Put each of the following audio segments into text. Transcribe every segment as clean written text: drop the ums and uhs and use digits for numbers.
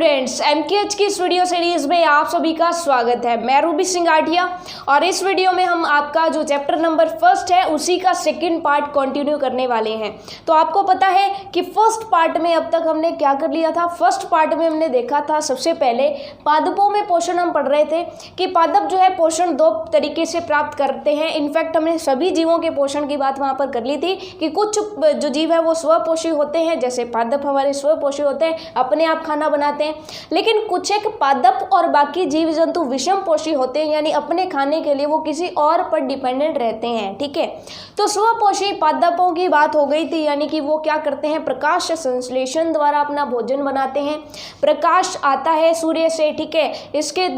Students, एमकेएच की इस video series में आप सभी का स्वागत है। मैं रूबी सिंह आठिया और इस वीडियो में हम आपका जो चैप्टर नंबर फर्स्ट है उसी का सेकंड पार्ट कंटिन्यू करने वाले हैं। तो आपको पता है कि फर्स्ट पार्ट में अब तक हमने क्या कर लिया था। फर्स्ट पार्ट में हमने देखा था सबसे पहले पादपों में पोषण हम पढ़ रहे थे कि पादप जो है पोषण दो तरीके से प्राप्त करते हैं। इनफैक्ट हमने सभी जीवों के पोषण की बात वहाँ पर कर ली थी कि कुछ जो जीव है वो स्वपोषी होते हैं, जैसे पादप हमारे स्वपोषी होते हैं, अपने आप खाना बनाते हैं। लेकिन कुछ एक पादप और बाकी जीव जंतु विषम पोषी होते हैं, यानी अपने खाने के लिए वो किसी और पर डिपेंडेंट रहते हैं। ठीक है, तो स्वपोषी पादपों की बात हो गई थी, यानी कि वो क्या करते हैं, प्रकाश संश्लेषण द्वारा अपना भोजन बनाते हैं। प्रकाश आता है सूर्य से, ठीक है, इसके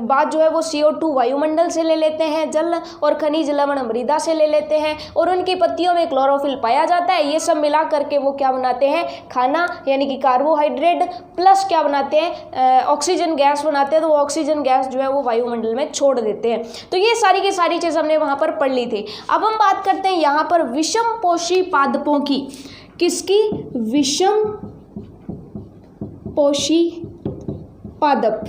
बाद जो है वो CO2 वायुमंडल से ले लेते हैं, जल और खनिज लवण मृदा से ले लेते हैं, और उनकी पत्तियों में क्लोरोफिल पाया जाता है। ये सब मिला करके वो क्या बनाते हैं, खाना यानी कि कार्बोहाइड्रेट प्लस क्या बनाते हैं, ऑक्सीजन गैस बनाते हैं। तो वो ऑक्सीजन गैस जो है वो वायुमंडल में छोड़ देते हैं। तो ये सारी की सारी चीज़ हमने वहाँ पर पढ़ ली थी। अब हम बात करते हैं यहाँ पर विषम पोषी पादपों की। किसकी? विषम पोषी पादप,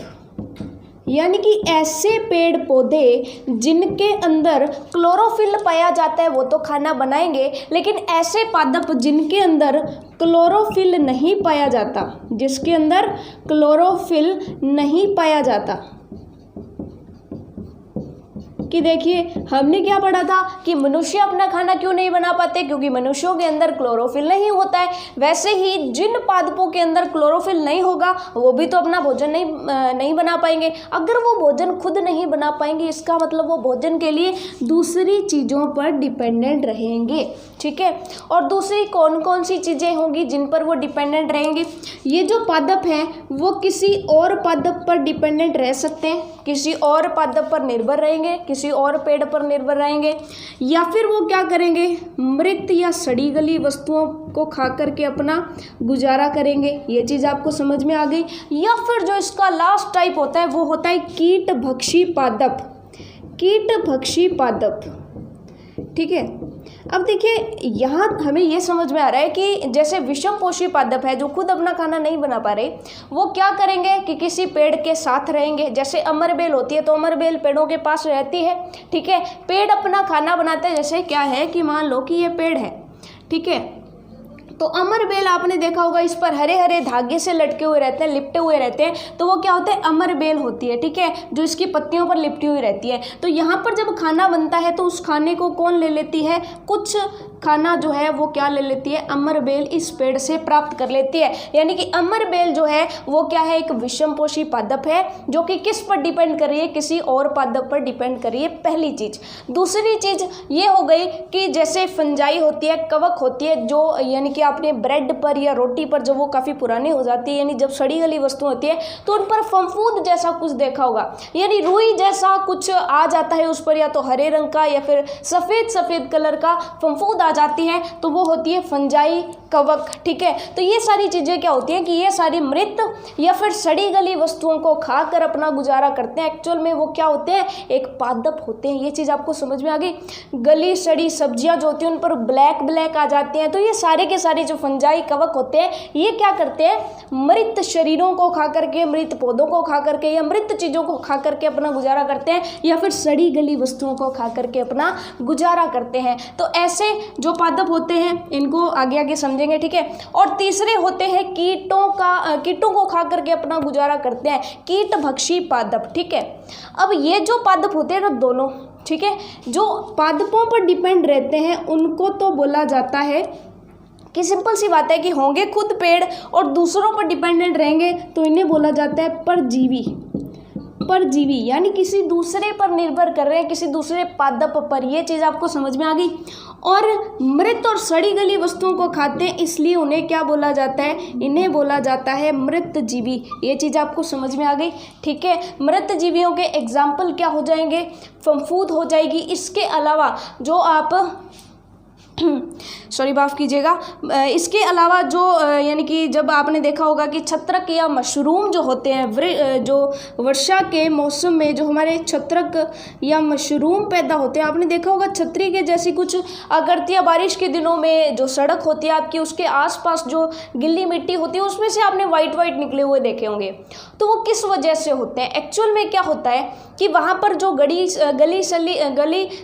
यानी कि ऐसे पेड़ पौधे जिनके अंदर क्लोरोफिल पाया जाता है वो तो खाना बनाएंगे, लेकिन ऐसे पादप जिनके अंदर क्लोरोफिल नहीं पाया जाता, जिसके अंदर क्लोरोफिल नहीं पाया जाता। कि देखिए हमने क्या पढ़ा था कि मनुष्य अपना खाना क्यों नहीं बना पाते, क्योंकि मनुष्यों के अंदर क्लोरोफिल नहीं होता है। वैसे ही जिन पादपों के अंदर क्लोरोफिल नहीं होगा वो भी तो अपना भोजन नहीं बना पाएंगे। अगर वो भोजन खुद नहीं बना पाएंगे, इसका मतलब वो भोजन के लिए दूसरी चीज़ों पर डिपेंडेंट रहेंगे। ठीक है, और दूसरी कौन कौन सी चीज़ें होंगी जिन पर वो डिपेंडेंट रहेंगे? ये जो पादप हैं वो किसी और पादप पर डिपेंडेंट रह सकते हैं, किसी और पादप पर निर्भर रहेंगे, किसी और पेड़ पर निर्भर रहेंगे, या फिर वो क्या करेंगे, मृत या सड़ी गली वस्तुओं को खा करके अपना गुजारा करेंगे। ये चीज़ आपको समझ में आ गई। या फिर जो इसका लास्ट टाइप होता है वो होता है कीटभक्षी पादप। कीटभक्षी पादप, ठीक है। अब देखिए यहाँ हमें ये समझ में आ रहा है कि जैसे विषम पोषी पादप है जो खुद अपना खाना नहीं बना पा रहे, वो क्या करेंगे कि किसी पेड़ के साथ रहेंगे। जैसे अमरबेल होती है तो अमरबेल पेड़ों के पास रहती है, ठीक है। पेड़ अपना खाना बनाते हैं। जैसे क्या है कि मान लो कि ये पेड़ है, ठीक है, तो अमरबेल आपने देखा होगा इस पर हरे हरे धागे से लटके हुए रहते हैं, लिपटे हुए रहते हैं, तो वो क्या होते हैं, अमरबेल होती है, ठीक है, जो इसकी पत्तियों पर लिपटी हुई रहती है। तो यहाँ पर जब खाना बनता है तो उस खाने को कौन ले लेती है, कुछ खाना जो है वो क्या ले लेती है, अमरबेल इस पेड़ से प्राप्त कर लेती है। यानी कि अमरबेल जो है वो क्या है, एक विषम पोषी पादप है जो कि किस पर डिपेंड कर रही है, किसी और पादप पर डिपेंड कर रही है, पहली चीज। दूसरी चीज ये हो गई कि जैसे फंजाई होती है, कवक होती है, जो यानी कि आपने ब्रेड पर या रोटी पर जब वो काफ़ी पुरानी हो जाती है, यानी जब सड़ी गली वस्तु होती है तो उन पर फफूंद जैसा कुछ देखा होगा, यानी रुई जैसा कुछ आ जाता है उस पर, या तो हरे रंग का या फिर सफ़ेद सफ़ेद कलर का फफूंद आ जाती है, तो वो होती है फंजाई, कवक। ठीक है, तो ये सारी चीज़ें क्या होती हैं कि ये सारी मृत या फिर सड़ी गली वस्तुओं को खाकर अपना गुजारा करते हैं। एक्चुअल में वो क्या होते हैं, एक पादप होते हैं। ये चीज़ आपको समझ में आ गई। गली सड़ी सब्जियां जो होती हैं उन पर ब्लैक ब्लैक आ जाती हैं, तो ये सारे के सारे जो फंजाई कवक होते हैं ये क्या करते हैं, मृत शरीरों को खा करके, मृत पौधों को खा करके या मृत चीज़ों को खा करके अपना गुजारा करते हैं, या फिर सड़ी गली वस्तुओं को खा करके अपना गुजारा करते हैं। तो ऐसे जो पादप होते हैं इनको आगे आगे समझेंगे, ठीक है। और तीसरे होते हैं कीटों को खा करके अपना गुजारा करते हैं, कीटभक्षी पादप। ठीक है, अब ये जो पादप होते हैं ना दोनों, ठीक है, जो पादपों पर डिपेंड रहते हैं उनको तो बोला जाता है कि सिंपल सी बात है कि होंगे खुद पेड़ और दूसरों पर डिपेंडेंट रहेंगे, तो इन्हें बोला जाता है परजीवी। परजीवी यानी किसी दूसरे पर निर्भर कर रहे हैं, किसी दूसरे पादप पर। ये चीज़ आपको समझ में आ गई। और मृत और सड़ी गली वस्तुओं को खाते हैं, इसलिए उन्हें क्या बोला जाता है, इन्हें बोला जाता है मृतजीवी। ये चीज़ आपको समझ में आ गई, ठीक है। मृतजीवियों के एग्जाम्पल क्या हो जाएंगे, फफूंद हो जाएगी। इसके अलावा जो आप सॉरी माफ़ कीजिएगा। इसके अलावा जो यानी कि जब आपने देखा होगा कि छत्रक या मशरूम जो होते हैं, जो वर्षा के मौसम में जो हमारे छत्रक या मशरूम पैदा होते हैं, आपने देखा होगा छतरी के जैसी कुछ आकृतियाँ बारिश के दिनों में जो सड़क होती है आपकी, उसके आसपास जो गिल्ली मिट्टी होती है उसमें से आपने वाइट वाइट निकले हुए देखे होंगे। तो वो किस वजह से होते हैं? एक्चुअल में क्या होता है कि वहाँ पर जो गली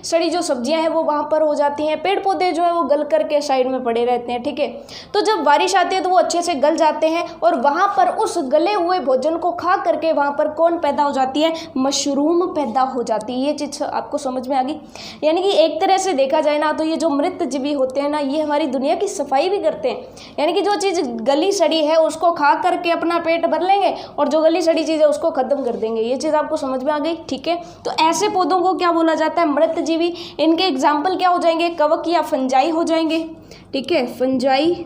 सड़ी जो सब्जियां हैं वो वहाँ पर हो जाती हैं, पेड़ पौधे जो है वो गल करके साइड में पड़े रहते हैं, ठीक है। तो जब बारिश आती है तो वो अच्छे से गल जाते हैं और वहाँ पर उस गले हुए भोजन को खा करके वहाँ पर कौन पैदा हो जाती है? मशरूम पैदा हो जाती है। ये चीज़ आपको समझ में आ गई? यानी कि एक तरह से देखा जाए ना तो ये जो मृत जीवी होते हैं ना, ये हमारी दुनिया की सफाई भी करते हैं। यानी कि जो चीज़ गली सड़ी है उसको खा करके अपना पेट भर लेंगे और जो गली सड़ी चीज़ है उसको ख़त्म कर देंगे। ये चीज़ आपको समझ में आ गई, ठीक है। तो ऐसे पौधों को क्या बोला जाता है? मृत जीवी। इनके एग्जाम्पल क्या हो जाएंगे? कवक या फंजाई हो जाएंगे, ठीक है। फंजाई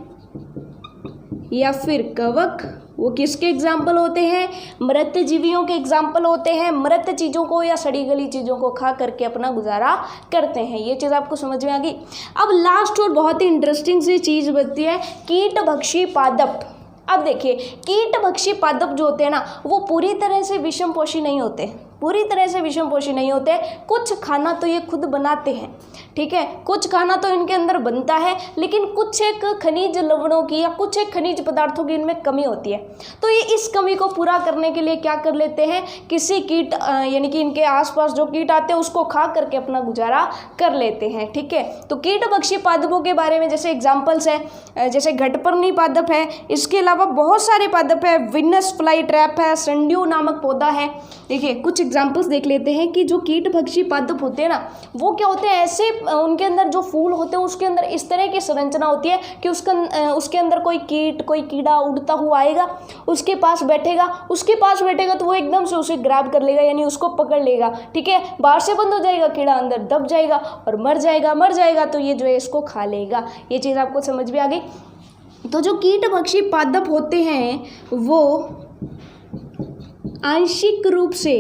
या फिर कवक, वो किसके एग्जाम्पल होते हैं? मृत जीवियों के एग्जाम्पल होते हैं। मृत चीज़ों को या सड़ी गली चीज़ों को खा करके अपना गुजारा करते हैं। ये चीज़ आपको समझ में आ गई। अब लास्ट और बहुत ही इंटरेस्टिंग सी चीज़ बनती है कीटभक्षी पादप। अब देखिए, कीटभक्षी पादप जो होते हैं ना, वो पूरी तरह से विषमपोषी नहीं होते, पूरी तरह से विषमपोषी नहीं होते। कुछ खाना तो ये खुद बनाते हैं, ठीक है, कुछ खाना तो इनके अंदर बनता है, लेकिन कुछ एक खनिज लवणों की या कुछ एक खनिज पदार्थों की इनमें कमी होती है। तो ये इस कमी को पूरा करने के लिए क्या कर लेते हैं? किसी कीट यानी कि इनके आसपास जो कीट आते हैं उसको खा करके अपना गुजारा कर लेते हैं, ठीक है। तो कीटभक्षी पादपों के बारे में जैसे एग्जाम्पल्स हैं, जैसे घटपर्णी पादप है, इसके अलावा बहुत सारे पादप है, विनस फ्लाई ट्रैप है, संड्यू नामक पौधा है। देखिए कुछ एग्जाम्पल्स देख लेते हैं कि जो कीटभक्षी पादप होते हैं ना, वो क्या होते हैं? ऐसे उनके अंदर जो फूल होते हैं उसके अंदर इस तरह की संरचना होती है कि उसके अंदर कोई कीट, कोई कीड़ा उड़ता हुआ आएगा, उसके पास बैठेगा तो वो एकदम से उसे ग्रैब कर लेगा, यानी उसको पकड़ लेगा, ठीक है। बाहर से बंद हो जाएगा, कीड़ा अंदर दब जाएगा और मर जाएगा तो ये जो है इसको खा लेगा। ये चीज़ आपको समझ में आ गई। तो जो कीटभक्षी पादप होते हैं वो आंशिक रूप से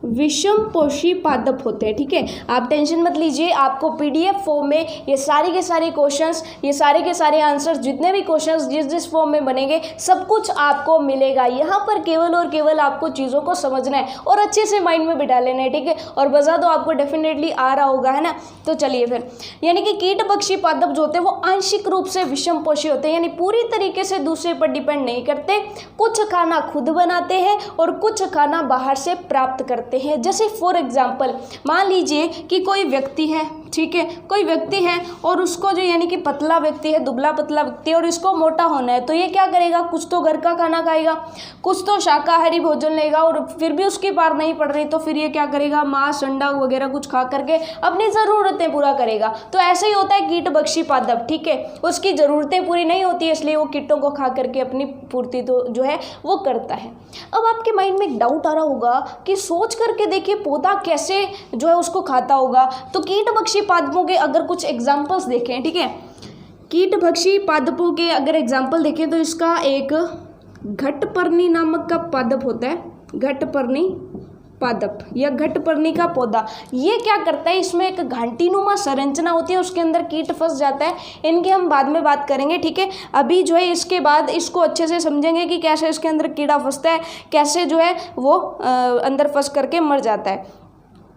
विषमपोषी पादप होते हैं, ठीक है। आप टेंशन मत लीजिए, आपको पीडीएफ फॉर्म में ये सारे के सारे क्वेश्चंस, ये सारे के सारे आंसर्स, जितने भी क्वेश्चंस जिस फॉर्म में बनेंगे सब कुछ आपको मिलेगा। यहाँ पर केवल और केवल आपको चीज़ों को समझना है और अच्छे से माइंड में बिठा लेना है, ठीक है। और मज़ा तो आपको डेफिनेटली आ रहा होगा, है ना। तो चलिए फिर, यानी कि कीटभक्षी पादप जो होते हैं वो आंशिक रूप से विषमपोषी होते हैं, यानी पूरी तरीके से दूसरे पर डिपेंड नहीं करते। कुछ खाना खुद बनाते हैं और कुछ खाना बाहर से प्राप्त करते हैं। जैसे फॉर एग्जाम्पल मान लीजिए कि कोई व्यक्ति है, ठीक है, कोई व्यक्ति है और उसको जो यानी कि पतला व्यक्ति है, दुबला पतला व्यक्ति है और इसको मोटा होना है, तो ये क्या करेगा? कुछ तो घर का खाना खाएगा, कुछ तो शाकाहारी भोजन लेगा और फिर भी उसकी पार नहीं पड़ रही तो फिर ये क्या करेगा? मांस, अंडा वगैरह कुछ खा करके अपनी ज़रूरतें पूरा करेगा। तो ऐसे ही होता है कीटभक्षी पादप, ठीक है। उसकी ज़रूरतें पूरी नहीं होती है इसलिए वो कीटों को खा करके अपनी पूर्ति तो जो है वो करता है। अब आपके माइंड में एक डाउट आ रहा होगा कि सोच करके देखिए पौधा कैसे जो है उसको खाता होगा। तो कीटभक्षी पादपों के अगर कुछ एग्जाम्पल्स देखें, ठीक है, कीटभक्षी पादपों के अगर एग्जाम्पल देखें तो इसका एक घटपर्णी नामक का पादप होता है, घटपर्णी पादप या घटपर्णी का पौधा। ये क्या करता है? इसमें एक घंटीनुमा संरचना होती है, उसके अंदर कीट फंस जाता है। इनकी हम बाद में बात करेंगे, ठीक है। अभी जो है इसके बाद इसको अच्छे से समझेंगे कि कैसे इसके अंदर कीड़ा फंसता है, कैसे जो है वो अंदर फंस करके मर जाता है।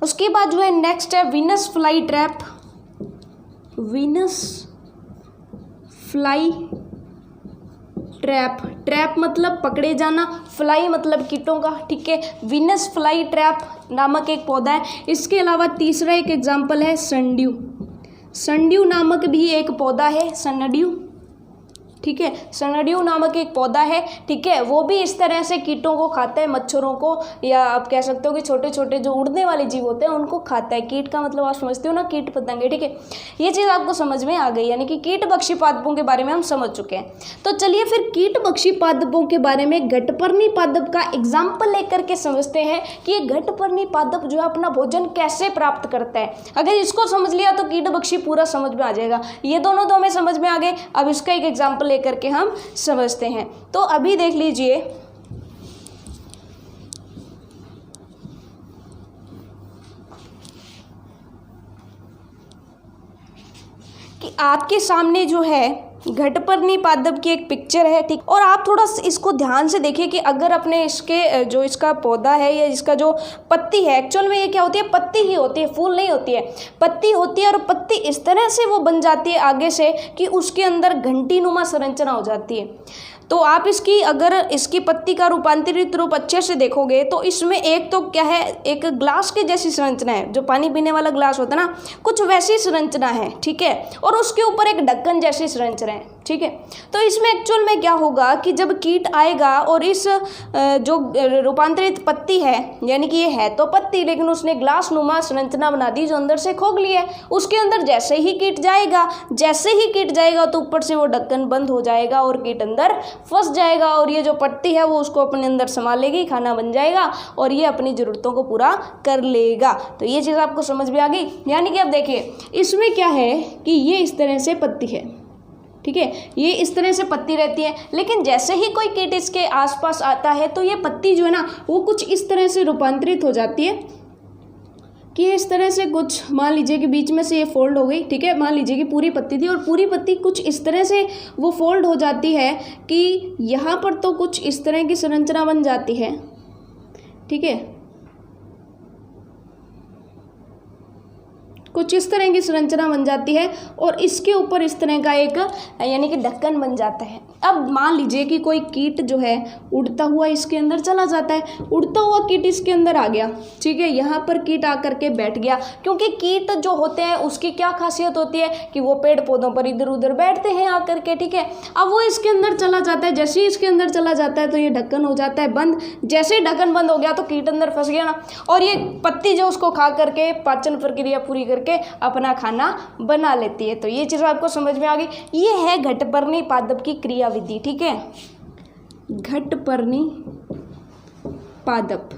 उसके बाद जो है नेक्स्ट है Venus fly trap. Venus fly trap मतलब पकड़े जाना, फ्लाई मतलब कीटों का, ठीक है। विनस फ्लाई ट्रैप नामक एक पौधा है। इसके अलावा तीसरा एक एग्जाम्पल है संड्यू नामक भी एक पौधा है, संड्यू, ठीक है। संड्यू नामक एक पौधा है, ठीक है। वो भी इस तरह से कीटों को खाता है, मच्छरों को, या आप कह सकते हो कि छोटे छोटे जो उड़ने वाले जीव होते हैं उनको खाता है। कीट का मतलब आप समझते हो ना, कीट पतंगे, ठीक है। ये चीज़ आपको समझ में आ गई, यानी कि कीटभक्षी पादपों के बारे में हम समझ चुके हैं। तो चलिए फिर कीटभक्षी पादपों के बारे में घटपर्णी पादप का एग्जाम्पल लेकर के समझते हैं कि ये घटपर्णी पादप जो है अपना भोजन कैसे प्राप्त करता है। अगर इसको समझ लिया तो कीटभक्षी पूरा समझ में आ जाएगा। ये दोनों तो हमें समझ में आ गए, अब इसका एक एग्जाम्पल लेकर के हम समझते हैं। तो अभी देख लीजिए, कि आपके सामने जो है घटपर्णी पादप की एक पिक्चर है, ठीक। और आप थोड़ा इसको ध्यान से देखिए कि अगर अपने इसके जो इसका पौधा है या इसका जो पत्ती है, एक्चुअल में ये क्या होती है, पत्ती ही होती है, फूल नहीं होती है, पत्ती होती है। और पत्ती इस तरह से वो बन जाती है आगे से कि उसके अंदर घंटी नुमा संरचना हो जाती है। तो आप अगर इसकी पत्ती का रूपांतरित रूप अच्छे से देखोगे तो इसमें एक तो क्या है, एक ग्लास की जैसी संरचना है, जो पानी पीने वाला ग्लास होता है ना, कुछ वैसी संरचना है, ठीक है। और उसके ऊपर एक ढक्कन जैसी संरचना है, ठीक है। तो इसमें एक्चुअल में क्या होगा कि जब कीट आएगा और इस जो रूपांतरित पत्ती है, यानी कि ये है तो पत्ती लेकिन उसने ग्लास नुमा संरचना बना दी जो अंदर से खोखली है, उसके अंदर जैसे ही कीट जाएगा तो ऊपर से वो ढक्कन बंद हो जाएगा और कीट अंदर फंस जाएगा और ये जो पत्ती है वो उसको अपने अंदर संभाल लेगी, खाना बन जाएगा और ये अपनी ज़रूरतों को पूरा कर लेगा। तो ये चीज़ आपको समझ में आ गई। यानी कि अब देखिए इसमें क्या है कि ये इस तरह से पत्ती है, ठीक है, ये इस तरह से पत्ती रहती है। लेकिन जैसे ही कोई कीट इसके आसपास आता है तो ये पत्ती जो है ना वो कुछ इस तरह से रूपांतरित हो जाती है कि इस तरह से कुछ, मान लीजिए कि बीच में से ये फोल्ड हो गई, ठीक है। मान लीजिए कि पूरी पत्ती थी और पूरी पत्ती कुछ इस तरह से वो फोल्ड हो जाती है कि यहाँ पर तो कुछ इस तरह की संरचना बन जाती है, ठीक है, कुछ इस तरह की संरचना बन जाती है और इसके ऊपर इस तरह का एक यानी कि ढक्कन बन जाता है। अब मान लीजिए कि कोई कीट जो है उड़ता हुआ इसके अंदर चला जाता है, उड़ता हुआ कीट इसके अंदर आ गया, ठीक है, यहाँ पर कीट आकर के बैठ गया। क्योंकि कीट जो होते हैं उसकी क्या खासियत होती है कि वो पेड़ पौधों पर इधर उधर बैठते हैं आकर के, ठीक है। अब वो इसके अंदर चला जाता है, जैसे ही इसके अंदर चला जाता है तो ये ढक्कन हो जाता है बंद। जैसे ही ढक्कन बंद हो गया तो कीट अंदर फंस गया ना, और ये पत्ती जो उसको खा करके पाचन प्रक्रिया पूरी करके अपना खाना बना लेती है। तो ये चीज़ आपको समझ में आ गई। ये है घटपर्णी पादप की क्रिया विधि, ठीक है, घटपर्णी पादप,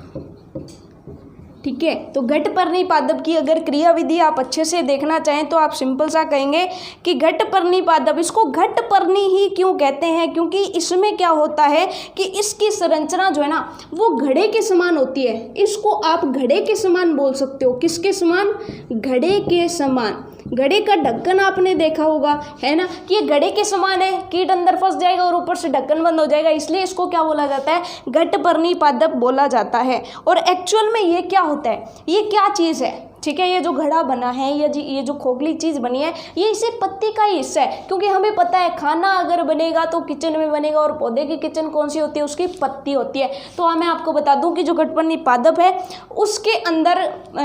ठीक है। तो घटपर्णी पादप की अगर क्रिया विधि आप अच्छे से देखना चाहें तो आप सिंपल सा कहेंगे कि घटपर्णी पादप, इसको घटपर्णी ही क्यों कहते हैं, क्योंकि इसमें क्या होता है कि इसकी संरचना जो है ना वो घड़े के समान होती है। इसको आप घड़े के समान बोल सकते हो। किसके समान? घड़े के समान। घड़े का ढक्कन आपने देखा होगा, है ना, कि ये घड़े के समान है, कीट अंदर फंस जाएगा और ऊपर से ढक्कन बंद हो जाएगा, इसलिए इसको क्या बोला जाता है? घटपर्णी पादप बोला जाता है। और एक्चुअल में ये क्या होता है, ये क्या चीज़ है, ठीक है, ये जो घड़ा बना है या ये जो खोखली चीज़ बनी है ये इसे पत्ती का ही हिस्सा है। क्योंकि हमें पता है खाना अगर बनेगा तो किचन में बनेगा और पौधे की किचन कौन सी होती है? उसकी पत्ती होती है। तो मैं आपको बता दूं कि जो घटपर्णी पादप है उसके अंदर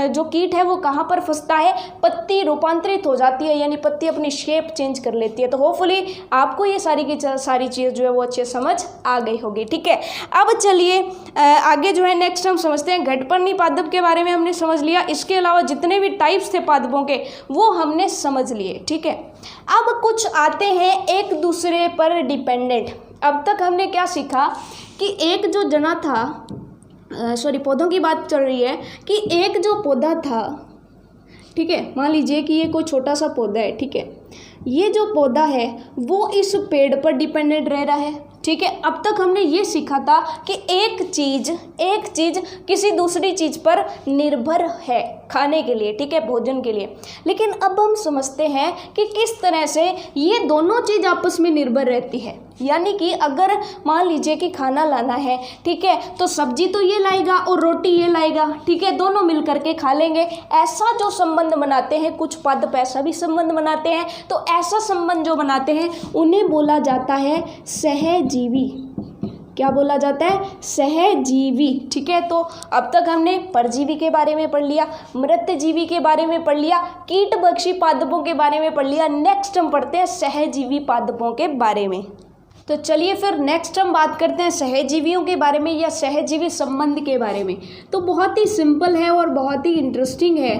जो कीट है वो कहाँ पर फंसता है? पत्ती रूपांतरित हो जाती है, यानी पत्ती अपनी शेप चेंज कर लेती है। तो होपफुली आपको ये सारी की सारी चीज़ जो है वो अच्छे समझ आ गई होगी, ठीक है। अब चलिए आगे जो है नेक्स्ट हम समझते हैं। घटपर्णी पादप के बारे में हमने समझ लिया, इसके अलावा जितने भी टाइप्स थे पादपों के वो हमने समझ लिए, ठीक है। अब कुछ आते हैं एक दूसरे पर डिपेंडेंट। अब तक हमने क्या सीखा कि एक जो जना था, पौधों की बात चल रही है, कि एक जो पौधा था, ठीक है, मान लीजिए कि ये कोई छोटा सा पौधा है, ठीक है, ये जो पौधा है वो इस पेड़ पर डिपेंडेंट रह रहा है, ठीक है। अब तक हमने ये सीखा था कि एक चीज़ किसी दूसरी चीज़ पर निर्भर है खाने के लिए, ठीक है, भोजन के लिए। लेकिन अब हम समझते हैं कि किस तरह से ये दोनों चीज़ आपस में निर्भर रहती है। यानी कि अगर मान लीजिए कि खाना लाना है, ठीक है, तो सब्जी तो ये लाएगा और रोटी ये लाएगा, ठीक है, दोनों मिल करके खा लेंगे। ऐसा जो संबंध बनाते हैं, कुछ पादप ऐसा भी संबंध बनाते हैं। तो ऐसा संबंध जो बनाते हैं उन्हें बोला जाता है सहजीवी। क्या बोला जाता है? सहजीवी, ठीक है। तो अब तक हमने परजीवी के बारे में पढ़ लिया, मृतजीवी के बारे में पढ़ लिया, कीटभक्षी पादपों के बारे में पढ़ लिया। नेक्स्ट हम पढ़ते हैं सहजीवी पादपों के बारे में। तो चलिए फिर नेक्स्ट हम बात करते हैं सहजीवियों के बारे में या सहजीवी संबंध के बारे में। तो बहुत ही सिंपल है और बहुत ही इंटरेस्टिंग है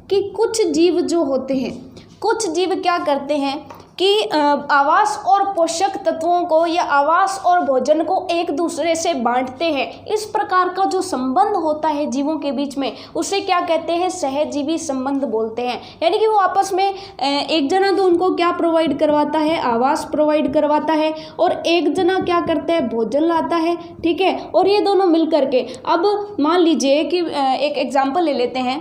कि कुछ जीव जो होते हैं, कुछ जीव क्या करते हैं कि आवास और पोषक तत्वों को या आवास और भोजन को एक दूसरे से बांटते हैं। इस प्रकार का जो संबंध होता है जीवों के बीच में उसे क्या कहते हैं? सहजीवी संबंध बोलते हैं। यानी कि वो आपस में एक जना तो उनको क्या प्रोवाइड करवाता है? आवास प्रोवाइड करवाता है, और एक जना क्या करता है? भोजन लाता है, ठीक है। और ये दोनों मिल करके, अब मान लीजिए कि एक एग्जाम्पल ले लेते हैं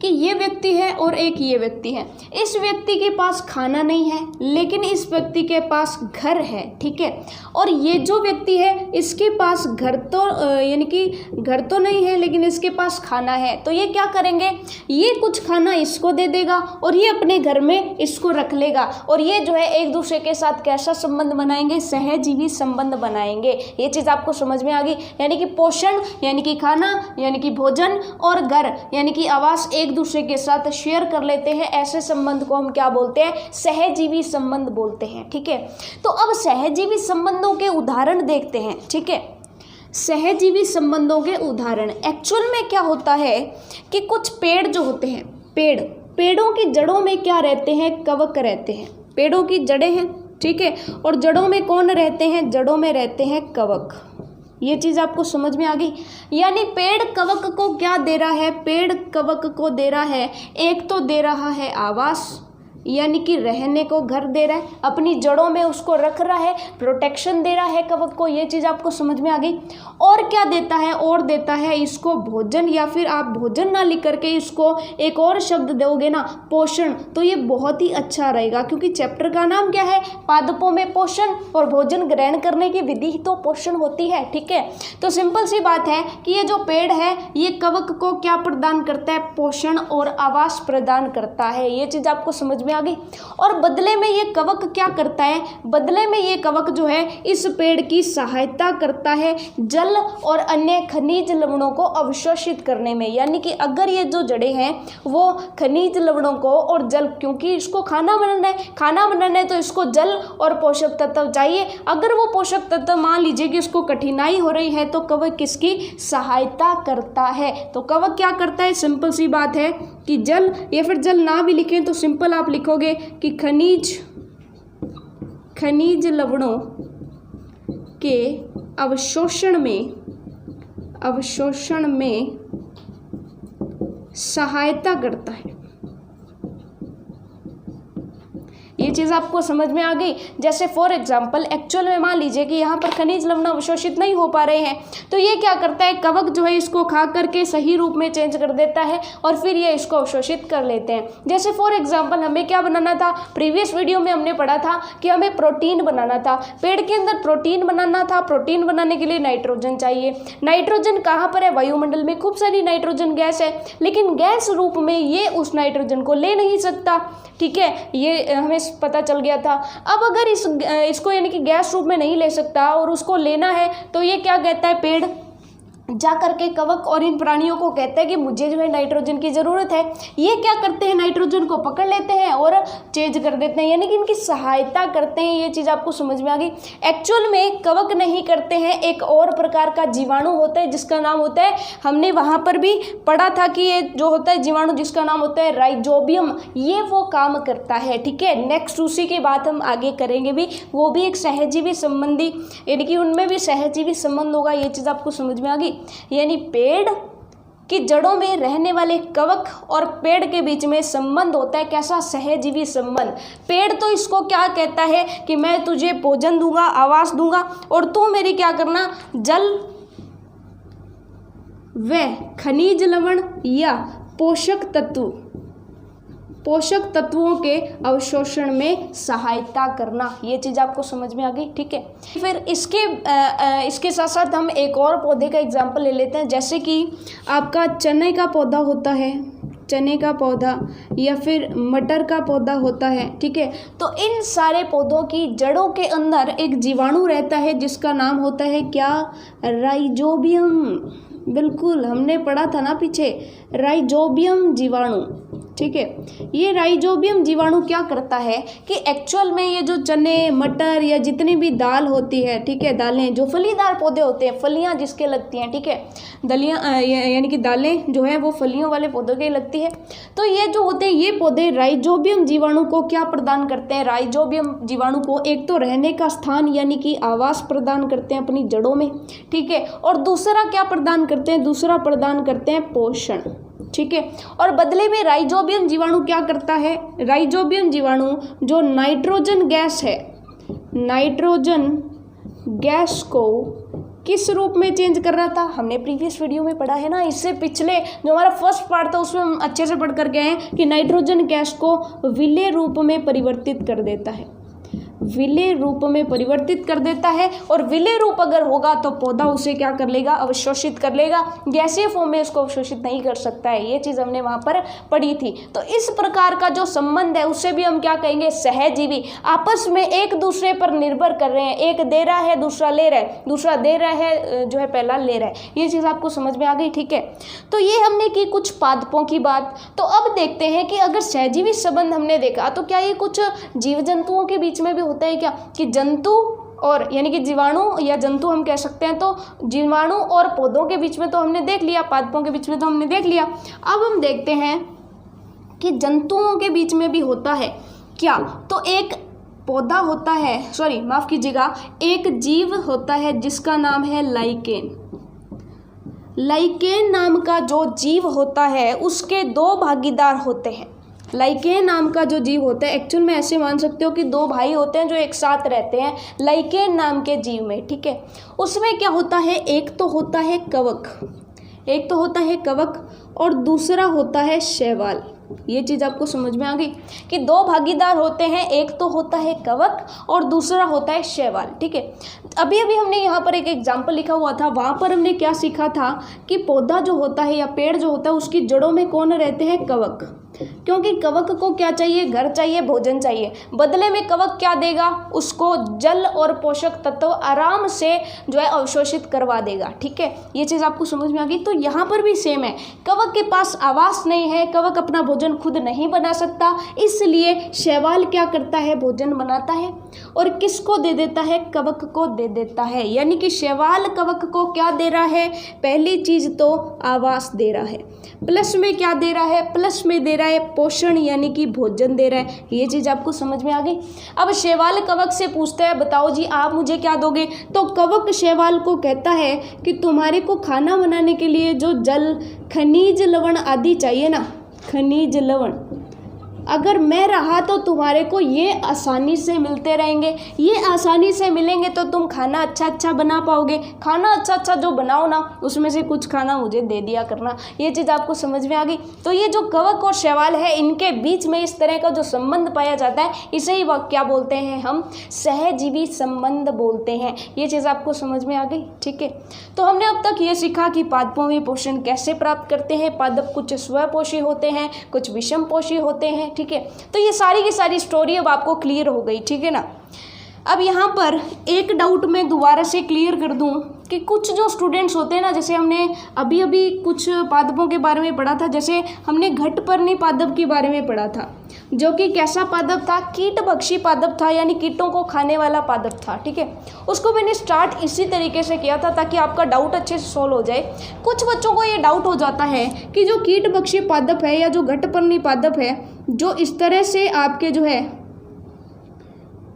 कि ये व्यक्ति है और एक ये व्यक्ति है। इस व्यक्ति के पास खाना नहीं है लेकिन इस व्यक्ति के पास घर है, ठीक है। और ये जो व्यक्ति है इसके पास घर तो यानी कि घर तो नहीं है लेकिन इसके पास खाना है। तो ये क्या करेंगे, ये कुछ खाना इसको दे देगा और ये अपने घर में इसको रख लेगा और ये जो है एक दूसरे के साथ कैसा संबंध बनाएंगे, सहजीवी संबंध बनाएंगे। ये चीज़ आपको समझ में आ गई। यानी कि पोषण यानी कि खाना यानी कि भोजन और घर यानी कि आवास एक दूसरे के साथ शेयर कर लेते हैं। ऐसे संबंध को हम क्या बोलते हैं, सहजीवी संबंध बोलते हैं, ठीक है। तो अब सहजीवी संबंधों के उदाहरण देखते हैं, ठीक है। सहजीवी संबंधों के उदाहरण एक्चुअल में क्या होता है कि कुछ पेड़ जो होते हैं, पेड़ों की जड़ों में क्या रहते हैं, कवक रहते हैं। पेड़ों की जड़ें हैं, ठीक है, और जड़ों में कौन रहते हैं, जड़ों में रहते हैं कवक। ये चीज़ आपको समझ में आ गई। यानी पेड़ कवक को क्या दे रहा है, पेड़ कवक को दे रहा है, एक तो दे रहा है आवास यानी कि रहने को घर दे रहा है, अपनी जड़ों में उसको रख रहा है, प्रोटेक्शन दे रहा है कवक को। ये चीज़ आपको समझ में आ गई। और क्या देता है, और देता है इसको भोजन, या फिर आप भोजन ना लिख करके इसको एक और शब्द दोगे ना, पोषण, तो ये बहुत ही अच्छा रहेगा क्योंकि चैप्टर का नाम क्या है, पादपों में पोषण, और भोजन ग्रहण करने की विधि तो पोषण होती है, ठीक है। तो सिंपल सी बात है कि ये जो पेड़ है ये कवक को क्या प्रदान करता है, पोषण और आवास प्रदान करता है। ये चीज़ आपको समझ में आ गई। और बदले में ये कवक क्या करता है, बदले में ये कवक जो है इस पेड़ की सहायता करता है जल और अन्य खनिज लवणों को अवशोषित करने में। यानी कि अगर ये जो जड़ें हैं वो खनिज लवणों को और जल, क्योंकि इसको खाना बनाना है तो इसको जल और पोषक तत्व चाहिए। अगर वो पोषक तत्व मान लीजिए कि इसको कठिनाई हो रही है तो कवक किसकी सहायता करता है। तो कवक क्या करता है, सिंपल सी बात है कि जल, या फिर जल ना भी लिखें तो सिंपल आप लिखोगे कि खनिज लवणों के अवशोषण में सहायता करता है। ये चीज़ आपको समझ में आ गई। जैसे फॉर एग्जांपल एक्चुअल में मान लीजिए कि यहाँ पर खनिज लवण अवशोषित नहीं हो पा रहे हैं तो ये क्या करता है, कवक जो है इसको खा करके सही रूप में चेंज कर देता है और फिर ये इसको अवशोषित कर लेते हैं। जैसे फॉर एग्जांपल हमें क्या बनाना था, प्रीवियस वीडियो में हमने पढ़ा था कि हमें प्रोटीन बनाना था, पेड़ के अंदर प्रोटीन बनाना था। प्रोटीन बनाने के लिए नाइट्रोजन चाहिए। नाइट्रोजन कहाँ पर है, वायुमंडल में खूब सारी नाइट्रोजन गैस है, लेकिन गैस रूप में ये उस नाइट्रोजन को ले नहीं सकता, ठीक है। ये हमें पता चल गया था। अब अगर इसको यानी कि गैस रूप में नहीं ले सकता और उसको लेना है तो ये क्या कहता है, पेड़ जा करके कवक और इन प्राणियों को कहता है कि मुझे जो है नाइट्रोजन की ज़रूरत है। ये क्या करते हैं, नाइट्रोजन को पकड़ लेते हैं और चेंज कर देते हैं, यानी कि इनकी सहायता करते हैं। ये चीज़ आपको समझ में आ गई। एक्चुअल में कवक नहीं करते हैं, एक और प्रकार का जीवाणु होता है जिसका नाम होता है, हमने वहाँ पर भी पढ़ा था कि ये जो होता है जीवाणु जिसका नाम होता है राइजोबियम, ये वो काम करता है, ठीक है। नेक्स्ट उसी की बात हम आगे करेंगे भी, वो भी एक सहजीवी संबंधी, यानी कि उनमें भी सहजीवी संबंध होगा। ये चीज़ आपको समझ में आ गई। यानी पेड़ की जड़ों में रहने वाले कवक और पेड़ के बीच में संबंध होता है, कैसा, सहजीवी संबंध। पेड़ तो इसको क्या कहता है कि मैं तुझे भोजन दूंगा, आवास दूंगा और तू मेरी क्या करना, जल व खनिज लवण या पोषक तत्वों के अवशोषण में सहायता करना। ये चीज़ आपको समझ में आ गई, ठीक है। फिर इसके साथ साथ हम एक और पौधे का एग्जाम्पल ले लेते हैं। जैसे कि आपका चने का पौधा होता है, चने का पौधा या फिर मटर का पौधा होता है, ठीक है। तो इन सारे पौधों की जड़ों के अंदर एक जीवाणु रहता है जिसका नाम होता है क्या, राइजोबियम। बिल्कुल हमने पढ़ा था ना पीछे, राइजोबियम जीवाणु, ठीक है। ये राइजोबियम जीवाणु क्या करता है कि एक्चुअल में ये जो चने, मटर या जितनी भी दाल होती है, ठीक है, दालें जो फलीदार पौधे होते हैं, फलियां जिसके लगती हैं, ठीक है, दलियां यानी कि दालें जो है वो फलियों वाले पौधों के लगती है। तो ये जो होते हैं ये पौधे राइजोबियम जीवाणु को क्या प्रदान करते हैं, राइजोबियम जीवाणु को एक तो रहने का स्थान यानी कि आवास प्रदान करते हैं अपनी जड़ों में, ठीक है, और दूसरा क्या प्रदान करते हैं, दूसरा प्रदान करते हैं पोषण, ठीक है। और बदले में राइजोबियम जीवाणु क्या करता है, राइजोबियम जीवाणु जो नाइट्रोजन गैस है, नाइट्रोजन गैस को किस रूप में चेंज कर रहा था, हमने प्रीवियस वीडियो में पढ़ा है ना। इससे पिछले जो हमारा फर्स्ट पार्ट था उसमें हम अच्छे से पढ़ कर गए हैं कि नाइट्रोजन गैस को विलेय रूप में परिवर्तित कर देता है, विलेय रूप में परिवर्तित कर देता है। और विलेय रूप अगर होगा तो पौधा उसे क्या कर लेगा, अवशोषित कर लेगा। गैसीय फॉर्म में इसको अवशोषित नहीं कर सकता है, ये चीज़ हमने वहाँ पर पढ़ी थी। तो इस प्रकार का जो संबंध है उसे भी हम क्या कहेंगे, सहजीवी। आपस में एक दूसरे पर निर्भर कर रहे हैं, एक दे रहा है दूसरा ले रहा है, दूसरा दे रहा है जो है पहला ले रहा है। ये चीज़ आपको समझ में आ गई, ठीक है। तो ये हमने की कुछ पादपों की बात। तो अब देखते हैं कि अगर सहजीवी संबंध हमने देखा तो क्या ये कुछ जीव जंतुओं के बीच में भी होता है क्या, कि जंतु और यानी कि जीवाणु या जंतु हम कह सकते हैं। तो जीवाणु और पौधों के बीच में तो हमने देख लिया, पादपों के बीच में तो हमने देख लिया। अब हम देखते हैं कि जंतुओं के बीच में भी होता है क्या। तो एक पौधा होता है, सॉरी माफ कीजिएगा, एक जीव होता है जिसका नाम है लाइकेन। लाइकेन नाम का जो जीव होता है उसके दो भागीदार होते हैं। लाइकेन नाम का जो जीव होता है, एक्चुअल में ऐसे मान सकते हो कि दो भाई होते हैं जो एक साथ रहते हैं लाइकेन नाम के जीव में, ठीक है। उसमें क्या होता है, एक तो होता है कवक, एक तो होता है कवक और दूसरा होता है शैवाल। ये चीज़ आपको समझ में आ गई कि दो भागीदार होते हैं, एक तो होता है कवक और दूसरा होता है शैवाल, ठीक है। अभी अभी हमने यहाँ पर एक एग्जाम्पल लिखा हुआ था, वहाँ पर हमने क्या सीखा था कि पौधा जो होता है या पेड़ जो होता है उसकी जड़ों में कौन रहते हैं, कवक। क्योंकि कवक को क्या चाहिए, घर चाहिए, भोजन चाहिए। बदले में कवक क्या देगा, उसको जल और पोषक तत्व आराम से जो है अवशोषित करवा देगा, ठीक है। ये चीज़ आपको समझ में आ गई। तो यहाँ पर भी सेम है, कवक के पास आवास नहीं है, कवक अपना भोजन खुद नहीं बना सकता, इसलिए शैवाल क्या करता है, भोजन बनाता है और किसको दे देता है, कवक को दे देता है। यानी कि शैवाल कवक को क्या दे रहा है, पहली चीज़ तो आवास दे रहा है, प्लस में क्या दे रहा है, प्लस में दे रहा है पोषण यानी कि भोजन दे रहा है। ये चीज़ आपको समझ में आ गई। अब शैवाल कवक से पूछता है, बताओ जी आप मुझे क्या दोगे। तो कवक शैवाल को कहता है कि तुम्हारे को खाना बनाने के लिए जो जल, खनिज लवण आदि चाहिए ना, खनिज लवण, अगर मैं रहा तो तुम्हारे को ये आसानी से मिलते रहेंगे, ये आसानी से मिलेंगे तो तुम खाना अच्छा अच्छा बना पाओगे। खाना अच्छा अच्छा जो बनाओ ना उसमें से कुछ खाना मुझे दे दिया करना। ये चीज़ आपको समझ में आ गई। तो ये जो कवक और शैवाल है इनके बीच में इस तरह का जो संबंध पाया जाता है इसे ही क्या बोलते हैं, हम सहजीवी संबंध बोलते हैं। ये चीज़ आपको समझ में आ गई, ठीक है। तो हमने अब तक ये सीखा कि पादपों में पोषण कैसे प्राप्त करते हैं। पादप कुछ स्वपोषी होते हैं, कुछ विषमपोषी होते हैं, ठीक है। तो ये सारी की सारी स्टोरी अब आपको क्लियर हो गई, ठीक है ना। अब यहाँ पर एक डाउट मैं दोबारा से क्लियर कर दूँ कि कुछ जो स्टूडेंट्स होते हैं ना, जैसे हमने अभी अभी कुछ पादपों के बारे में पढ़ा था, जैसे हमने घटपर्णी पादप के बारे में पढ़ा था, जो कि कैसा पादप था, कीटभक्षी पादप था, यानी कीटों को खाने वाला पादप था, ठीक है। उसको मैंने स्टार्ट इसी तरीके से किया था ताकि आपका डाउट अच्छे से सॉल्व हो जाए। कुछ बच्चों को ये डाउट हो जाता है कि जो कीटभक्षी पादप है या जो घटपर्णी पादप है, जो इस तरह से आपके जो है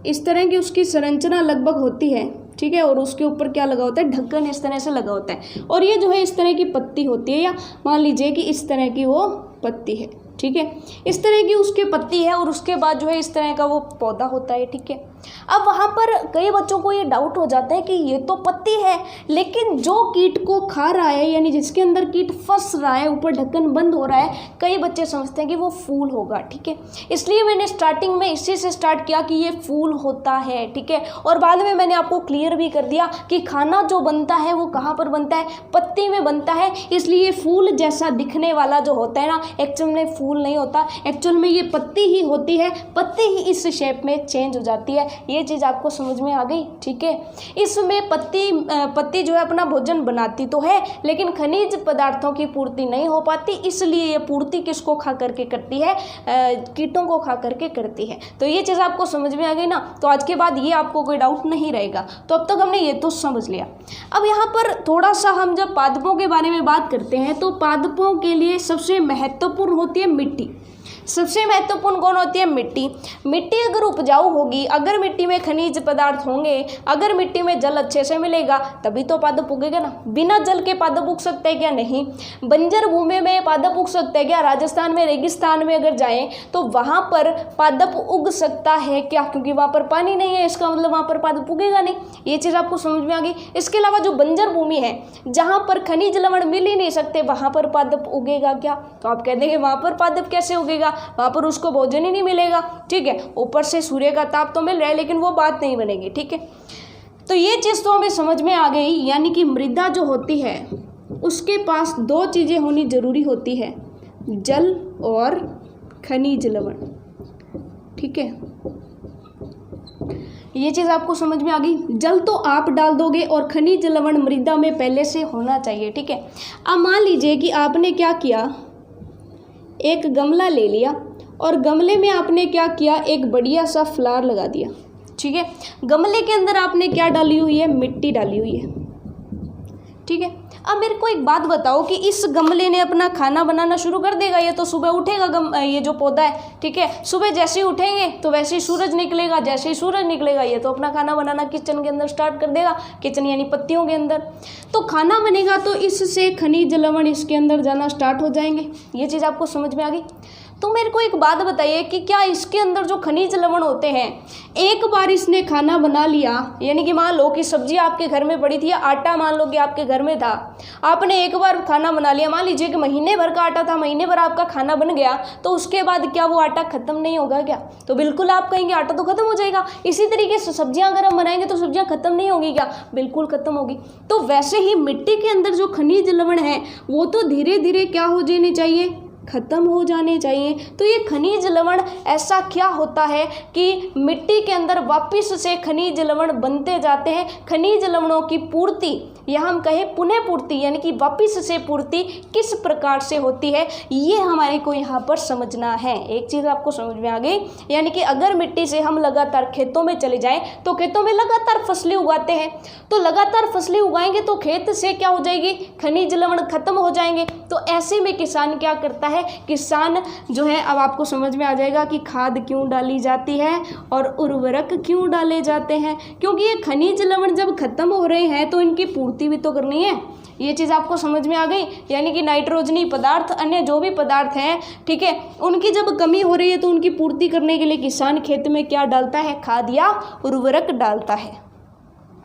इस तरह की उसकी संरचना लगभग होती है, ठीक है, और उसके ऊपर क्या लगा होता है, ढक्कन इस तरह से लगा होता है, और ये जो है इस तरह की पत्ती होती है, या मान लीजिए कि इस तरह की वो पत्ती है, ठीक है, इस तरह की उसकी पत्ती है और उसके बाद जो है इस तरह का वो पौधा होता है, ठीक है। अब वहाँ पर कई बच्चों को ये डाउट हो जाता है कि ये तो पत्ती है, लेकिन जो कीट को खा रहा है यानी जिसके अंदर कीट फंस रहा है, ऊपर ढक्कन बंद हो रहा है, कई बच्चे समझते हैं कि वो फूल होगा, ठीक है। इसलिए मैंने स्टार्टिंग में इसी से स्टार्ट किया कि ये फूल होता है, ठीक है, और बाद में मैंने आपको क्लियर भी कर दिया कि खाना जो बनता है वो कहाँ पर बनता है, पत्ती में बनता है। इसलिए फूल जैसा दिखने वाला जो होता है ना, एक्चुअल में फूल नहीं होता, एक्चुअल में ये पत्ती ही होती है, पत्ती ही इस शेप में चेंज हो जाती है। ये चीज़ आपको समझ में आ गई, ठीक है। इसमें पत्ती जो है अपना भोजन बनाती तो है, लेकिन खनिज पदार्थों की पूर्ति नहीं हो पाती, इसलिए ये पूर्ति किसको खा करके करती है, कीटों को खा करके करती है। तो ये चीज़ आपको समझ में आ गई ना। तो आज के बाद ये आपको कोई डाउट नहीं रहेगा। तो अब तक हमने ये तो समझ लिया। अब यहाँ पर थोड़ा सा हम जब पादपों के बारे में बात करते हैं तो पादपों के लिए सबसे महत्वपूर्ण होती है मिट्टी। सबसे महत्वपूर्ण कौन होती है? मिट्टी। मिट्टी अगर उपजाऊ होगी, अगर मिट्टी में खनिज पदार्थ होंगे, अगर मिट्टी में जल अच्छे से मिलेगा, तभी तो पादप उगेगा ना। बिना जल के पादप उग सकते हैं क्या? नहीं। बंजर भूमि में पादप उग सकते हैं क्या? राजस्थान में रेगिस्तान में अगर जाएं तो वहां पर पादप उग सकता है क्या? क्योंकि वहां पर पानी नहीं है, इसका मतलब वहां पर पादप उगेगा नहीं। ये चीज आपको समझ में आ गई। इसके अलावा जो बंजर भूमि है, जहां पर खनिज लवण मिल ही नहीं सकते, वहां पर पादप उगेगा क्या? तो आप कहते हैं वहां पर पादप कैसे उगेगा? वहां पर उसको भोजन ही नहीं मिलेगा। ठीक है, ऊपर से सूर्य का ताप तो मिल रहा है, लेकिन वो बात नहीं बनेगी। ठीक है, तो ये चीज तो हमें समझ में आ गई। यानी कि मृदा जो होती है उसके पास दो चीजें होनी जरूरी होती है, जल और खनिज लवण। ठीक है, ये चीज आपको समझ में आ गई। जल तो आप डाल दोगे और खनिज लवण मृदा में पहले से होना चाहिए। ठीक है, अब मान लीजिए कि आपने क्या किया, एक गमला ले लिया और गमले में आपने क्या किया, एक बढ़िया सा फ्लावर लगा दिया। ठीक है, गमले के अंदर आपने क्या डाली हुई है? मिट्टी डाली हुई है। ठीक है, अब मेरे को एक बात बताओ कि इस गमले ने अपना खाना बनाना शुरू कर देगा? ये तो सुबह उठेगा, ये जो पौधा है, ठीक है, सुबह जैसे ही उठेंगे तो वैसे ही सूरज निकलेगा, जैसे ही सूरज निकलेगा ये तो अपना खाना बनाना किचन के अंदर स्टार्ट कर देगा, किचन यानी पत्तियों के अंदर। तो खाना बनेगा तो इससे खनिज लवण इसके अंदर जाना स्टार्ट हो जाएंगे। ये चीज़ आपको समझ में आ गई। तो मेरे को एक बात बताइए कि क्या इसके अंदर जो खनिज लवण होते हैं, एक बार इसने खाना बना लिया, यानी कि मान लो कि सब्जी आपके घर में पड़ी थी, आटा मान लो कि आपके घर में था, आपने एक बार खाना बना लिया, मान लीजिए कि महीने भर का आटा था, महीने भर आपका खाना बन गया, तो उसके बाद क्या वो आटा खत्म नहीं होगा क्या? तो बिल्कुल आप कहेंगे आटा तो खत्म हो जाएगा। इसी तरीके से सब्जियां अगर हम बनाएंगे तो सब्जियां खत्म नहीं होगी क्या? बिल्कुल खत्म होगी। तो वैसे ही मिट्टी के अंदर जो खनिज लवण है वो तो धीरे धीरे क्या हो जाने चाहिए? खत्म हो जाने चाहिए। तो ये खनिज लवण ऐसा क्या होता है कि मिट्टी के अंदर वापस से खनिज लवण बनते जाते हैं। खनिज लवणों की पूर्ति या हम कहें पुनः पूर्ति यानी कि वापस से पूर्ति किस प्रकार से होती है, ये हमारे को यहाँ पर समझना है। एक चीज़ आपको समझ में आ गई, यानी कि अगर मिट्टी से हम लगातार खेतों में चले जाएं तो खेतों में लगातार फसलें उगाते हैं, तो लगातार फसलें उगाएंगे तो खेत से क्या हो जाएगी? खनिज लवण खत्म हो जाएंगे। तो ऐसे में किसान क्या करता है? किसान जो है, अब आपको समझ में आ जाएगा कि खाद क्यों डाली जाती है और उर्वरक क्यों डाले जाते हैं, क्योंकि ये खनिज लवण जब खत्म हो रहे हैं तो इनकी पूर्ति भी तो करनी है। ये चीज़ आपको समझ में आ गई, यानी कि नाइट्रोजनी पदार्थ, अन्य जो भी पदार्थ हैं, ठीक है, उनकी जब कमी हो रही है तो उनकी पूर्ति करने के लिए किसान खेत में क्या डालता है? खाद या उर्वरक डालता है।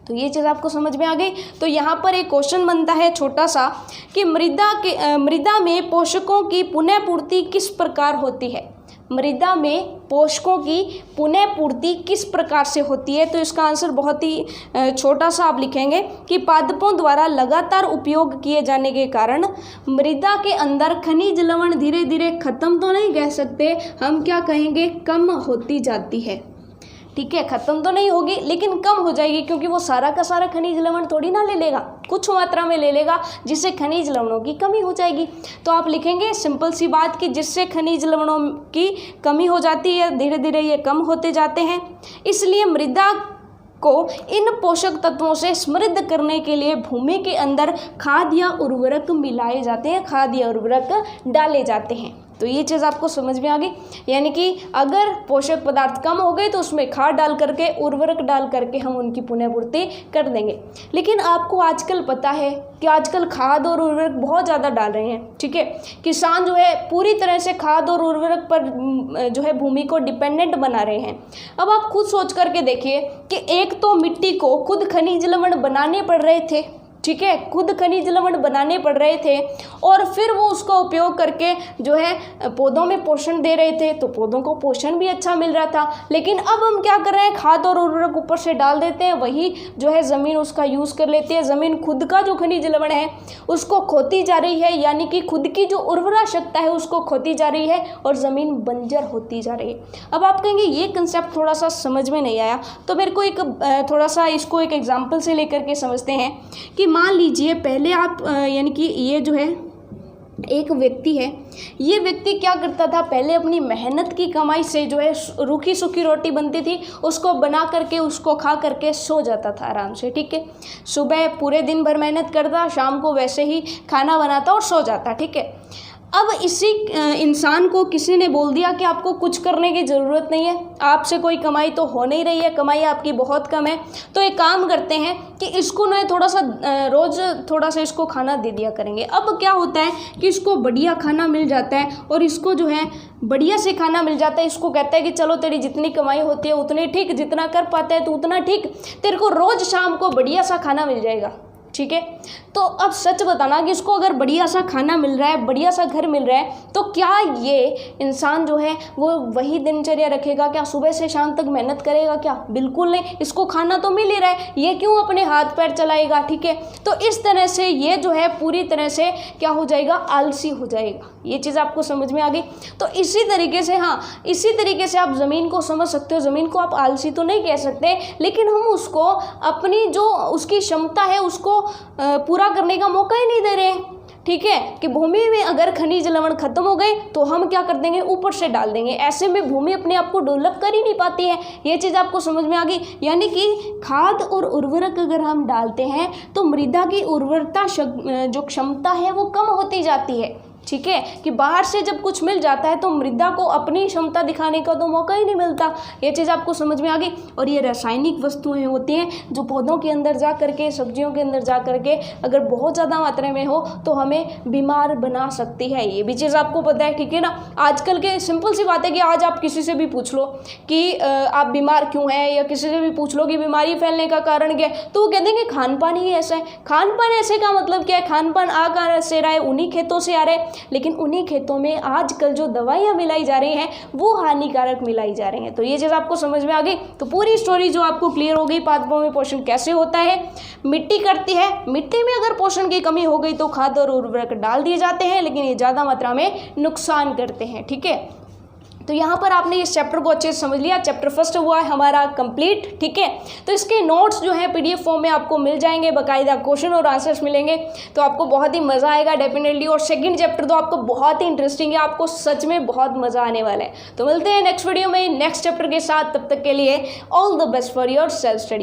तो ये चीज़ आपको समझ में आ गई। तो यहाँ पर एक क्वेश्चन बनता है छोटा सा कि मृदा में पोषकों की पुनः पूर्ति किस प्रकार होती है? मृदा में पोषकों की पुनः पूर्ति किस प्रकार से होती है? तो इसका आंसर बहुत ही छोटा सा आप लिखेंगे कि पादपों द्वारा लगातार उपयोग किए जाने के कारण मृदा के अंदर खनिज लवण धीरे धीरे खत्म तो नहीं कह सकते, हम क्या कहेंगे? कम होती जाती है। ठीक है, खत्म तो नहीं होगी लेकिन कम हो जाएगी, क्योंकि वो सारा का सारा खनिज लवण थोड़ी ना ले लेगा, कुछ मात्रा में ले लेगा, जिससे खनिज लवणों की कमी हो जाएगी। तो आप लिखेंगे सिंपल सी बात कि जिससे खनिज लवणों की कमी हो जाती है, धीरे धीरे ये कम होते जाते हैं। इसलिए मृदा को इन पोषक तत्वों से समृद्ध करने के लिए भूमि के अंदर खाद या उर्वरक मिलाए जाते हैं, खाद या उर्वरक डाले जाते हैं। तो ये चीज़ आपको समझ में आ गई, यानी कि अगर पोषक पदार्थ कम हो गए तो उसमें खाद डाल करके, उर्वरक डाल करके हम उनकी पुनःपूर्ति कर देंगे। लेकिन आपको आजकल पता है कि आजकल खाद और उर्वरक बहुत ज़्यादा डाल रहे हैं। ठीक है, किसान जो है पूरी तरह से खाद और उर्वरक पर जो है भूमि को डिपेंडेंट बना रहे हैं। अब आप खुद सोच करके देखिए कि एक तो मिट्टी को खुद खनिज लवण बनाने पड़ रहे थे, ठीक है, खुद खनिज लवण बनाने पड़ रहे थे, और फिर वो उसका उपयोग करके जो है पौधों में पोषण दे रहे थे, तो पौधों को पोषण भी अच्छा मिल रहा था। लेकिन अब हम क्या कर रहे हैं? खाद और उर्वरक ऊपर से डाल देते हैं, वही जो है ज़मीन उसका यूज़ कर लेती है, ज़मीन खुद का जो खनिज लवण है उसको खोती जा रही है, यानी कि खुद की जो उर्वरा शक्ति है उसको खोती जा रही है और ज़मीन बंजर होती जा रही है। अब आप कहेंगे ये कंसेप्ट थोड़ा सा समझ में नहीं आया, तो मेरे को एक थोड़ा सा इसको एक एग्जाम्पल से लेकर के समझते हैं कि मान लीजिए पहले आप यानी कि ये जो है एक व्यक्ति है, ये व्यक्ति क्या करता था? पहले अपनी मेहनत की कमाई से जो है रूखी सूखी रोटी बनती थी उसको बना करके उसको खा करके सो जाता था आराम से। ठीक है, सुबह पूरे दिन भर मेहनत करता, शाम को वैसे ही खाना बनाता और सो जाता। ठीक है, अब इसी इंसान को किसी ने बोल दिया कि आपको कुछ करने की ज़रूरत नहीं है, आपसे कोई कमाई तो हो नहीं रही है, कमाई आपकी बहुत कम है, तो एक काम करते हैं कि इसको ना थोड़ा सा रोज़ थोड़ा सा इसको खाना दे दिया करेंगे। अब क्या होता है कि इसको बढ़िया खाना मिल जाता है और इसको जो है बढ़िया से खाना मिल जाता है। इसको कहता है कि चलो तेरी जितनी कमाई होती है उतनी ठीक, जितना कर पाता है तो उतना ठीक, तेरे को रोज़ शाम को बढ़िया सा खाना मिल जाएगा, ठीक है। तो अब सच बताना कि इसको अगर बढ़िया सा खाना मिल रहा है, बढ़िया सा घर मिल रहा है, तो क्या ये इंसान जो है वो वही दिनचर्या रखेगा क्या? सुबह से शाम तक मेहनत करेगा क्या? बिल्कुल नहीं। इसको खाना तो मिल ही रहा है, ये क्यों अपने हाथ पैर चलाएगा, ठीक है। तो इस तरह से ये जो है पूरी तरह से क्या हो जाएगा, आलसी हो जाएगा। ये चीज़ आपको समझ में आ गई। तो इसी तरीके से, हाँ, इसी तरीके से आप ज़मीन को समझ सकते हो। ज़मीन को आप आलसी तो नहीं कह सकते, लेकिन हम उसको अपनी जो उसकी क्षमता है उसको पूरा करने का मौका ही नहीं दे रहे हैं, ठीक है। कि भूमि में अगर खनिज लवण खत्म हो गए तो हम क्या कर देंगे, ऊपर से डाल देंगे। ऐसे में भूमि अपने आप को डेवलप कर ही नहीं पाती है। ये चीज़ आपको समझ में आ गई। यानी कि खाद और उर्वरक अगर हम डालते हैं तो मृदा की उर्वरता जो क्षमता है वो कम होती जाती है, ठीक है। कि बाहर से जब कुछ मिल जाता है तो मृदा को अपनी क्षमता दिखाने का तो मौका ही नहीं मिलता। ये चीज़ आपको समझ में आ गई। और ये रासायनिक वस्तुएं होती हैं जो पौधों के अंदर जा करके, सब्जियों के अंदर जा करके अगर बहुत ज़्यादा मात्रा में हो तो हमें बीमार बना सकती है। ये भी चीज़ आपको पता है, ठीक है ना। आजकल के सिंपल सी बात है कि आज आप किसी से भी पूछ लो कि आप बीमार क्यों हैं, या किसी से भी पूछ लो कि बीमारी फैलने का कारण क्या है, तो वो कह देंगे खान पान ही ऐसा है। खान पान ऐसे का मतलब क्या है? खान पान आ कहाँ से रहा है? उन्हीं खेतों से आ रहा है, लेकिन उन्हीं खेतों में आजकल जो दवाइयाँ मिलाई जा रही हैं वो हानिकारक मिलाई जा रही हैं। तो ये चीज़ आपको समझ में आ गई। तो पूरी स्टोरी जो आपको क्लियर हो गई, पादपों में पोषण कैसे होता है। मिट्टी करती है, मिट्टी में अगर पोषण की कमी हो गई तो खाद और उर्वरक डाल दिए जाते हैं, लेकिन ये ज़्यादा मात्रा में नुकसान करते हैं, ठीक है। तो यहाँ पर आपने इस चैप्टर को अच्छे से समझ लिया। चैप्टर फर्स्ट हुआ है हमारा कंप्लीट, ठीक है। तो इसके नोट्स जो है पीडीएफ फॉर्म में आपको मिल जाएंगे, बाकायदा क्वेश्चन और आंसर्स मिलेंगे, तो आपको बहुत ही मज़ा आएगा डेफिनेटली। और सेकंड चैप्टर तो आपको बहुत ही इंटरेस्टिंग है, आपको सच में बहुत मज़ा आने वाला है। तो मिलते हैं नेक्स्ट वीडियो में नेक्स्ट चैप्टर के साथ। तब तक के लिए all the best for your self study.